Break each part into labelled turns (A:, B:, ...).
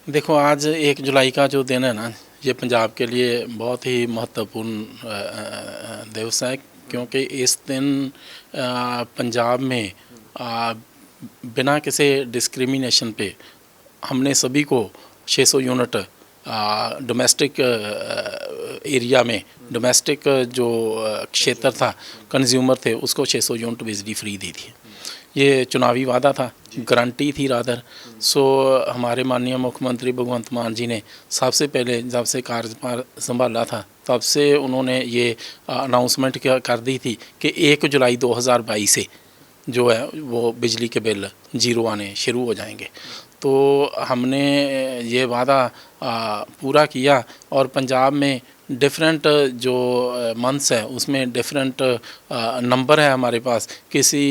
A: देखो, आज 1 जुलाई का जो दिन है ना, ये पंजाब के लिए बहुत ही महत्वपूर्ण दिवस है, क्योंकि इस दिन पंजाब में बिना किसी डिस्क्रिमिनेशन पे हमने सभी को 600 यूनिट डोमेस्टिक एरिया में, डोमेस्टिक जो क्षेत्र था, कंज्यूमर थे, उसको 600 यूनिट बिजली फ्री दी थी। ये चुनावी वादा था, गारंटी थी रादर। सो हमारे माननीय मुख्यमंत्री भगवंत मान जी ने सबसे पहले जब से कार्यभार संभाला था, तब से उन्होंने ये अनाउंसमेंट कर दी थी कि 1 जुलाई 2022 से जो है वो बिजली के बिल ज़ीरो आने शुरू हो जाएंगे। तो हमने ये वादा पूरा किया, और पंजाब में डिफरेंट जो मंथ्स है उसमें डिफरेंट नंबर है हमारे पास। किसी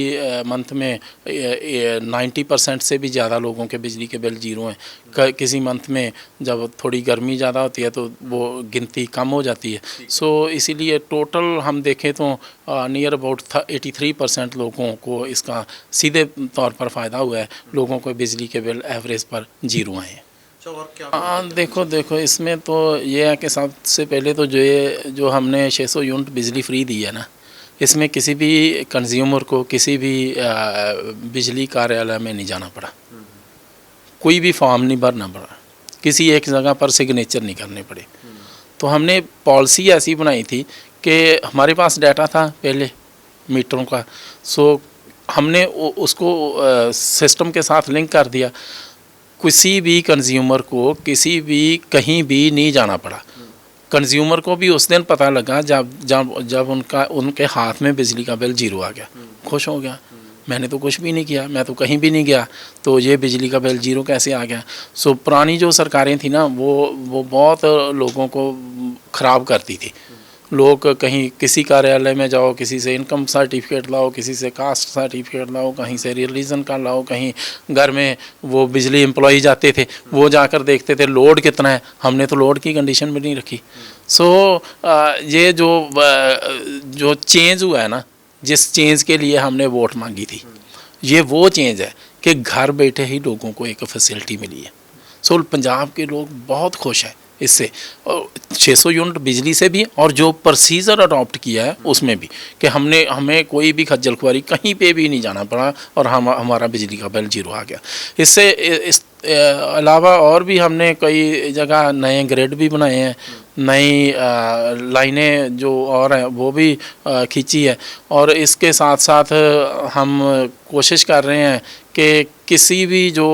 A: मंथ में 90% से भी ज़्यादा लोगों के बिजली के बिल ज़ीरो हैं। किसी मंथ में जब थोड़ी गर्मी ज़्यादा होती है तो वो गिनती कम हो जाती है। सो इसीलिए टोटल हम देखें तो नियर अबाउट 83% लोगों को इसका सीधे तौर पर फ़ायदा हुआ है। लोगों को बिजली के बिल एवरेज पर ज़ीरो आए हैं।
B: और क्या
A: देखो इसमें तो ये है कि सबसे पहले तो जो हमने 600 यूनिट बिजली फ्री दी है ना, इसमें किसी भी कंज्यूमर को किसी भी बिजली कार्यालय में नहीं जाना पड़ा, कोई भी फॉर्म नहीं भरना पड़ा, किसी एक जगह पर सिग्नेचर नहीं करने पड़े। तो हमने पॉलिसी ऐसी बनाई थी कि हमारे पास डाटा था पहले मीटरों का, सो हमने उसको सिस्टम के साथ लिंक कर दिया। किसी भी कंज्यूमर को किसी भी कहीं भी नहीं जाना पड़ा। कंज्यूमर को भी उस दिन पता लगा जब उनके हाथ में बिजली का बिल ज़ीरो आ गया, खुश हो गया। मैंने तो कुछ भी नहीं किया, मैं तो कहीं भी नहीं गया, तो ये बिजली का बिल ज़ीरो कैसे आ गया। सो पुरानी जो सरकारें थी ना, वो बहुत लोगों को ख़राब करती थी। लोग कहीं किसी कार्यालय में जाओ, किसी से इनकम सर्टिफिकेट लाओ, किसी से कास्ट सर्टिफिकेट लाओ, कहीं से रिलीजन का लाओ, कहीं घर में वो बिजली एम्प्लॉई जाते थे, वो जाकर देखते थे लोड कितना है। हमने तो लोड की कंडीशन भी नहीं रखी। सो ये जो चेंज हुआ है ना, जिस चेंज के लिए हमने वोट मांगी थी, ये वो चेंज है कि घर बैठे ही लोगों को एक फैसिलिटी मिली है। सो पंजाब के लोग बहुत खुश हैं इससे, और 600 यूनिट बिजली से भी, और जो प्रोसीजर अडॉप्ट किया है उसमें भी, कि हमें कोई भी खज्जल खुआरी कहीं पे भी नहीं जाना पड़ा, और हमारा बिजली का बिल ज़ीरो आ गया। इससे इस अलावा और भी हमने कई जगह नए ग्रिड भी बनाए हैं, नई लाइनें जो और हैं वो भी खींची है। और इसके साथ साथ हम कोशिश कर रहे हैं कि किसी भी जो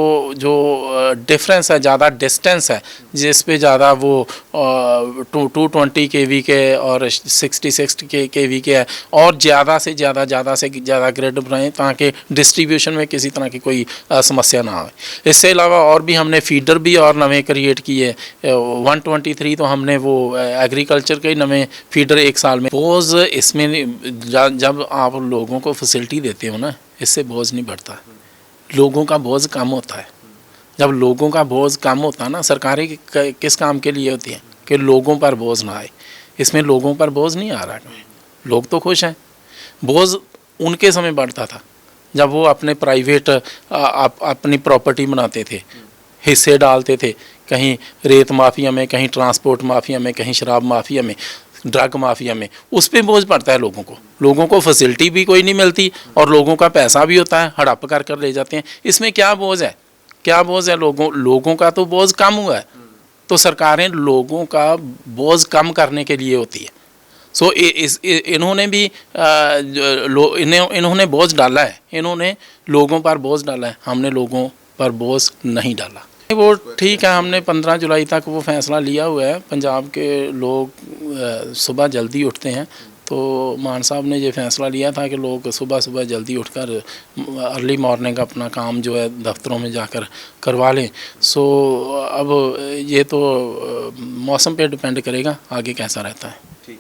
A: डिफरेंस है, ज़्यादा डिस्टेंस है, जिस पे ज़्यादा वो 220 kV के और 66 kV के है, और ज़्यादा से ज़्यादा ग्रिड बनाएं, ताकि डिस्ट्रीब्यूशन में किसी तरह की कोई समस्या ना आए। इससे अलावा और भी हमने फीडर भी और नए क्रिएट किए। 123 तो हमने वो एग्रीकल्चर के नए फीडर 1 साल में। बोझ इसमें जब आप लोगों को फैसिलिटी देते हो ना, इससे बोझ नहीं बढ़ता, लोगों का बोझ कम होता है। जब लोगों का बोझ कम होता है ना, सरकारें किस काम के लिए होती हैं कि लोगों पर बोझ ना आए। इसमें लोगों पर बोझ नहीं आ रहा, लोग तो खुश हैं। बोझ उनके समय बढ़ता था जब वो अपने प्राइवेट अपनी प्रॉपर्टी बनाते थे, हिस्से डालते थे, कहीं रेत माफिया में, कहीं ट्रांसपोर्ट माफिया में, कहीं शराब माफिया में, ड्रग माफिया में। उस पर बोझ पड़ता है लोगों को फैसिलिटी भी कोई नहीं मिलती, और लोगों का पैसा भी होता है, हड़प कर ले जाते हैं। इसमें क्या बोझ है, लोगों का तो बोझ कम हुआ है। तो सरकारें लोगों का बोझ कम करने के लिए होती है। सो इन्होंने भी इन्होंने बोझ डाला है, इन्होंने लोगों पर बोझ डाला है, हमने लोगों पर बोझ नहीं डाला। वो ठीक है, हमने 15 जुलाई तक वो फैसला लिया हुआ है। पंजाब के लोग सुबह जल्दी उठते हैं, तो मान साहब ने ये फैसला लिया था कि लोग सुबह जल्दी उठकर अर्ली मॉर्निंग अपना काम जो है दफ्तरों में जाकर करवा लें। सो अब ये तो मौसम पे डिपेंड करेगा आगे कैसा रहता है।